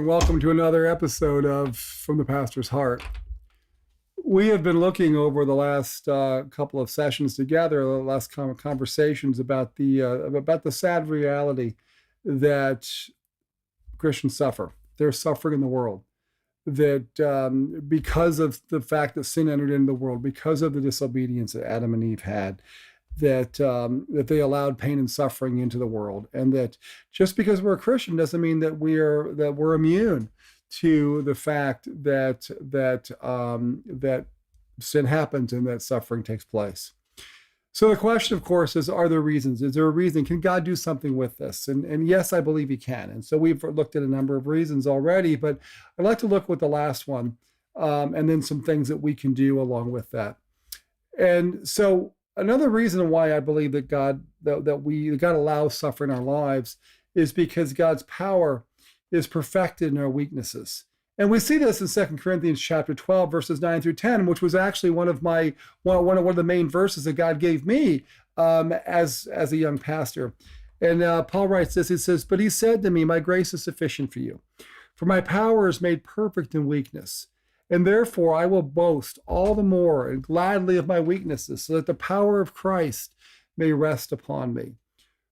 and welcome to another episode of From the Pastor's Heart. We have been looking over the last couple of sessions together, the last conversations about the sad reality that Christians suffer. There's suffering in the world. That because of the fact that sin entered into the world, because of the disobedience that Adam and Eve had, that they allowed pain and suffering into the world, and that just because we're a Christian doesn't mean that we're immune to the fact that sin happens and that suffering takes place. So the question, of course, is: are there reasons? Is there a reason? Can God do something with this? And yes, I believe He can. And so we've looked at a number of reasons already, but I'd like to look with the last one, and then some things that we can do along with that. And so another reason why I believe that God allows suffering in our lives is because God's power is perfected in our weaknesses. And we see this in 2 Corinthians chapter 12, verses 9 through 10, which was actually one of the main verses that God gave me as a young pastor. And Paul writes this, he says, "But he said to me, my grace is sufficient for you, for my power is made perfect in weakness. And therefore I will boast all the more and gladly of my weaknesses, so that the power of Christ may rest upon me.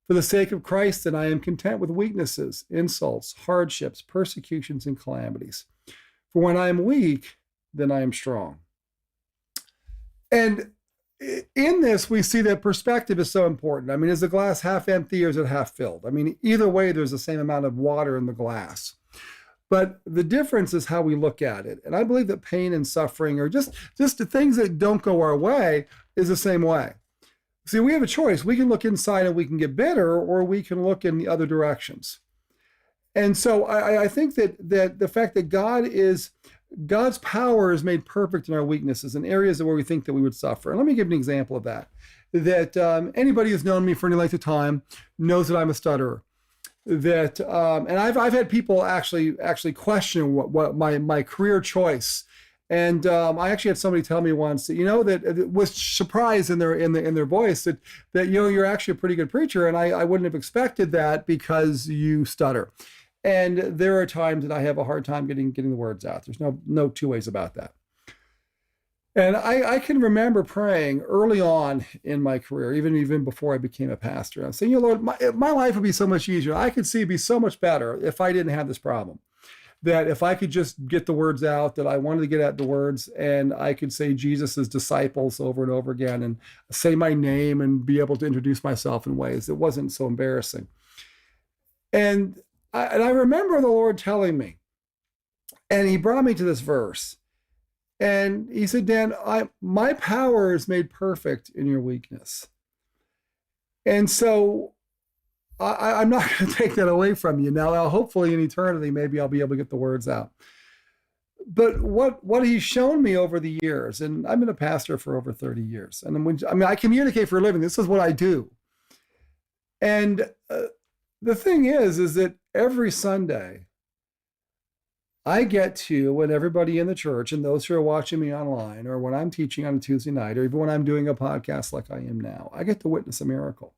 For the sake of Christ, then, I am content with weaknesses, insults, hardships, persecutions, and calamities. For when I am weak, then I am strong." And in this, we see that perspective is so important. I mean, is the glass half empty or is it half filled? I mean, either way, there's the same amount of water in the glass. But the difference is how we look at it. And I believe that pain and suffering, or just the things that don't go our way, is the same way. See, we have a choice. We can look inside and we can get bitter, or we can look in the other directions. And so I think that the fact that God's power is made perfect in our weaknesses, in areas where we think that we would suffer. And let me give an example of that. Anybody who's known me for any length of time knows that I'm a stutterer. And I've had people actually question what my career choice. And I actually had somebody tell me once that was surprised in their voice that you're actually a pretty good preacher, and I wouldn't have expected that because you stutter. And there are times that I have a hard time getting the words out. There's no two ways about that. And I can remember praying early on in my career, even before I became a pastor. I'm saying, Lord, my life would be so much easier. I could see it'd be so much better if I didn't have this problem. That if I could just get the words out, that I wanted to get at the words, and I could say Jesus' disciples over and over again, and say my name and be able to introduce myself in ways that wasn't so embarrassing. And I remember the Lord telling me, and He brought me to this verse. And He said, "Dan, my power is made perfect in your weakness." And so I'm not going to take that away from you. Now, hopefully in eternity, maybe I'll be able to get the words out. But what He's shown me over the years, and I've been a pastor for over 30 years, and I communicate for a living. This is what I do. And the thing is that every Sunday, I get to, when everybody in the church and those who are watching me online, or when I'm teaching on a Tuesday night, or even when I'm doing a podcast like I am now, I get to witness a miracle.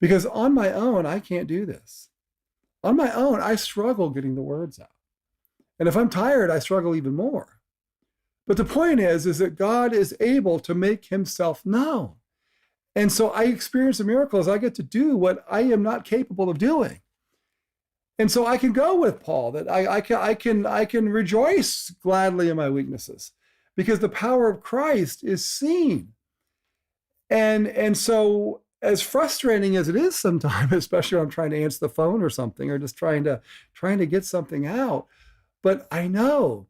Because on my own, I can't do this. On my own, I struggle getting the words out. And if I'm tired, I struggle even more. But the point is that God is able to make Himself known. And so I experience the miracles. I get to do what I am not capable of doing. And so I can go with Paul, that I can rejoice gladly in my weaknesses, because the power of Christ is seen. And so, as frustrating as it is sometimes, especially when I'm trying to answer the phone or something, or just trying to get something out, but I know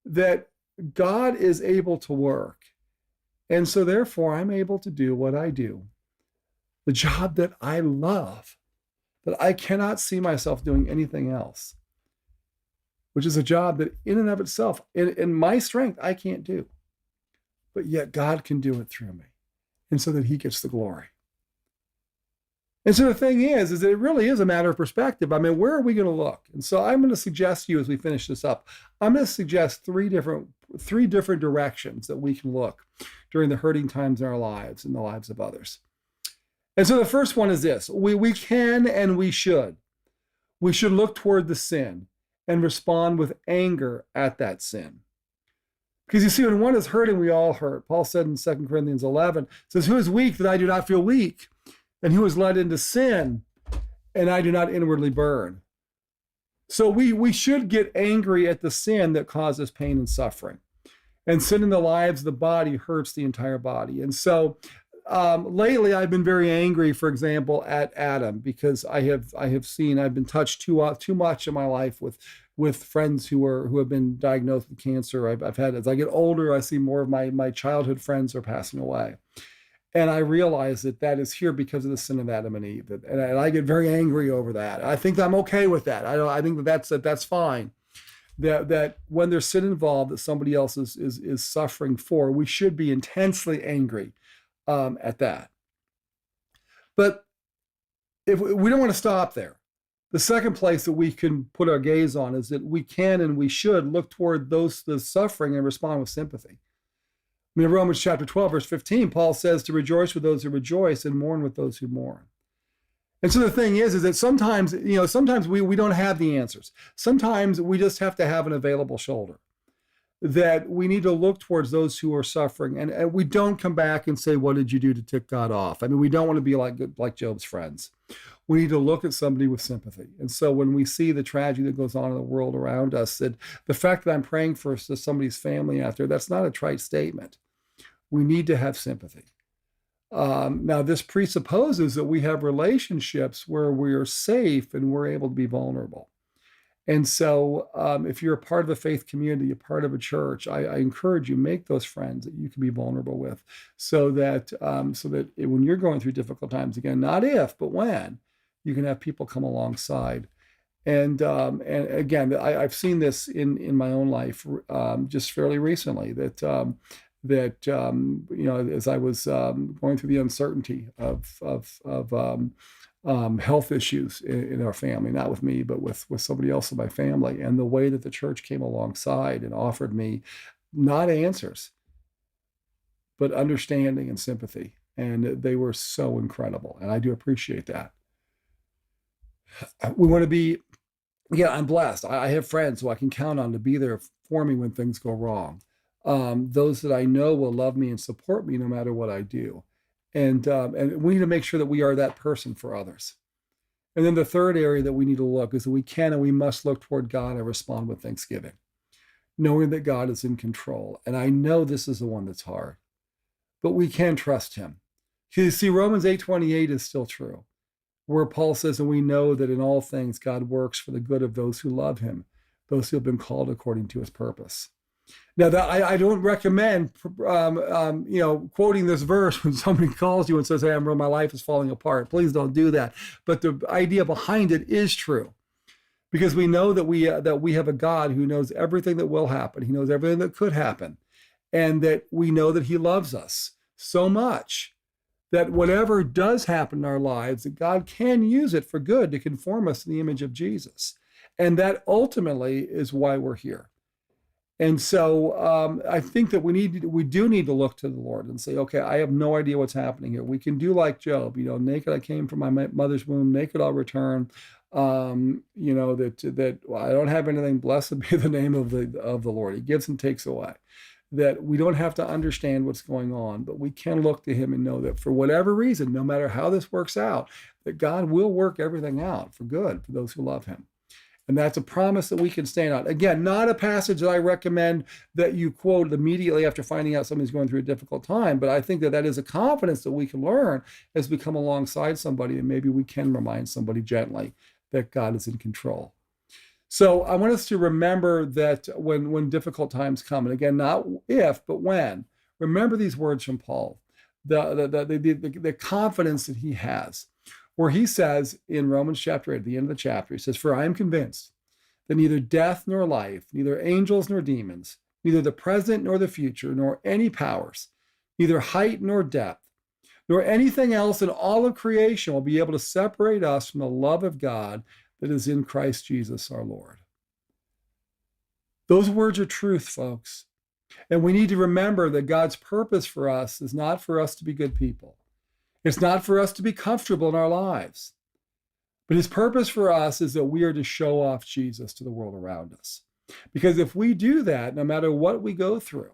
that God is able to work. And so therefore I'm able to do what I do, the job that I love, that I cannot see myself doing anything else, which is a job that in and of itself, in my strength, I can't do. But yet God can do it through me, and so that He gets the glory. And so the thing is that it really is a matter of perspective. I mean, where are we going to look? And so I'm going to suggest to you, as we finish this up, I'm going to suggest three different directions that we can look during the hurting times in our lives and the lives of others. And so the first one is this: we can and we should look toward the sin and respond with anger at that sin. Because you see, when one is hurting, we all hurt. Paul said in 2 Corinthians 11, says, who is weak that I do not feel weak? And who is led into sin and I do not inwardly burn? So we should get angry at the sin that causes pain and suffering. And sin in the lives of the body hurts the entire body. And so lately I've been very angry, for example, at Adam, because I've been touched too much in my life with friends who have been diagnosed with cancer. I've had, as I get older, I see more of my childhood friends are passing away. And I realize that is here because of the sin of Adam and Eve. And I get very angry over that. I think I'm okay with that. I think that's fine. That when there's sin involved that somebody else is suffering for, we should be intensely angry at that. But if we don't want to stop there, the second place that we can put our gaze on is that we can and we should look toward the suffering and respond with sympathy. I mean, in Romans chapter 12, verse 15, Paul says to rejoice with those who rejoice and mourn with those who mourn. And so the thing is that sometimes we don't have the answers. Sometimes we just have to have an available shoulder. That we need to look towards those who are suffering. And we don't come back and say, what did you do to tick God off? I mean, we don't want to be like Job's friends. We need to look at somebody with sympathy. And so when we see the tragedy that goes on in the world around us, that the fact that I'm praying for somebody's family out there, that's not a trite statement. We need to have sympathy. Now, this presupposes that we have relationships where we are safe and we're able to be vulnerable. And so if you're a part of a faith community, a part of a church, I encourage you, make those friends that you can be vulnerable with so that when you're going through difficult times, again, not if, but when, you can have people come alongside. And again, I've seen this in my own life just fairly recently that as I was going through the uncertainty of health issues in our family, not with me, but with somebody else in my family, and the way that the church came alongside and offered me not answers, but understanding and sympathy. And they were so incredible. And I do appreciate that. We want to be, I'm blessed. I have friends who I can count on to be there for me when things go wrong. Those that I know will love me and support me no matter what I do. And we need to make sure that we are that person for others. And then the third area that we need to look is that we can and we must look toward God and respond with thanksgiving, knowing that God is in control. And I know this is the one that's hard, but we can trust him. You see, Romans 8:28 is still true, where Paul says, and we know that in all things God works for the good of those who love him, those who have been called according to his purpose. Now, that I don't recommend, quoting this verse when somebody calls you and says, "Hey, my life is falling apart." Please don't do that. But the idea behind it is true, because we know that we have a God who knows everything that will happen. He knows everything that could happen, and that we know that he loves us so much that whatever does happen in our lives, that God can use it for good to conform us to the image of Jesus, and that ultimately is why we're here. And so I think that we do need to look to the Lord and say, okay, I have no idea what's happening here. We can do like Job, naked I came from my mother's womb, naked I'll return. That I don't have anything. Blessed be the name of the Lord. He gives and takes away. That we don't have to understand what's going on, but we can look to him and know that for whatever reason, no matter how this works out, that God will work everything out for good for those who love him. And that's a promise that we can stand on. Again, not a passage that I recommend that you quote immediately after finding out somebody's going through a difficult time, but I think that is a confidence that we can learn as we come alongside somebody, and maybe we can remind somebody gently that God is in control. So I want us to remember that when difficult times come, and again, not if, but when, remember these words from Paul, the confidence that he has, where he says in Romans chapter 8, at the end of the chapter, he says, "For I am convinced that neither death nor life, neither angels nor demons, neither the present nor the future, nor any powers, neither height nor depth, nor anything else in all of creation will be able to separate us from the love of God that is in Christ Jesus our Lord." Those words are truth, folks. And we need to remember that God's purpose for us is not for us to be good people. It's not for us to be comfortable in our lives. But his purpose for us is that we are to show off Jesus to the world around us. Because if we do that, no matter what we go through,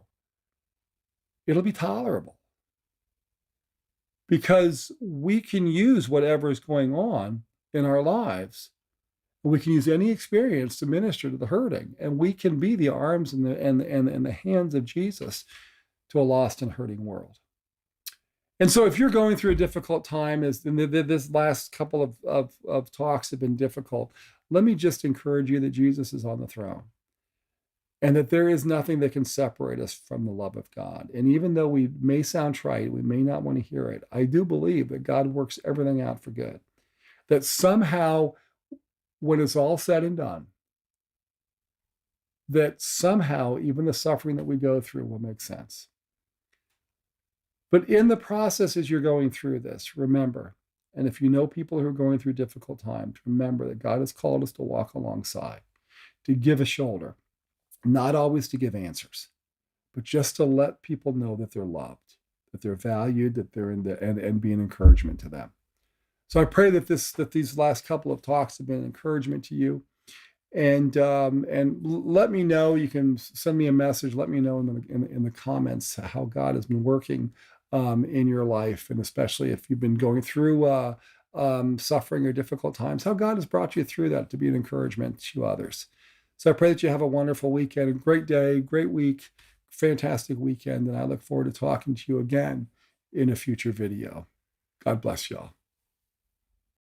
it'll be tolerable. Because we can use whatever is going on in our lives. We can use any experience to minister to the hurting, and we can be the arms and the hands of Jesus to a lost and hurting world. And so if you're going through a difficult time, as this last couple of talks have been difficult, let me just encourage you that Jesus is on the throne and that there is nothing that can separate us from the love of God. And even though we may sound trite, we may not want to hear it, I do believe that God works everything out for good. That somehow, when it's all said and done, that somehow even the suffering that we go through will make sense. But in the process, as you're going through this, remember, and if you know people who are going through difficult times, remember that God has called us to walk alongside, to give a shoulder, not always to give answers, but just to let people know that they're loved, that they're valued, that they're and be an encouragement to them. So I pray that these last couple of talks have been an encouragement to you. And let me know. You can send me a message. Let me know in the comments how God has been working in your life, and especially if you've been going through suffering or difficult times, how God has brought you through that to be an encouragement to others. So I pray that you have a wonderful weekend, a great day, great week, fantastic weekend, and I look forward to talking to you again in a future video. God bless y'all.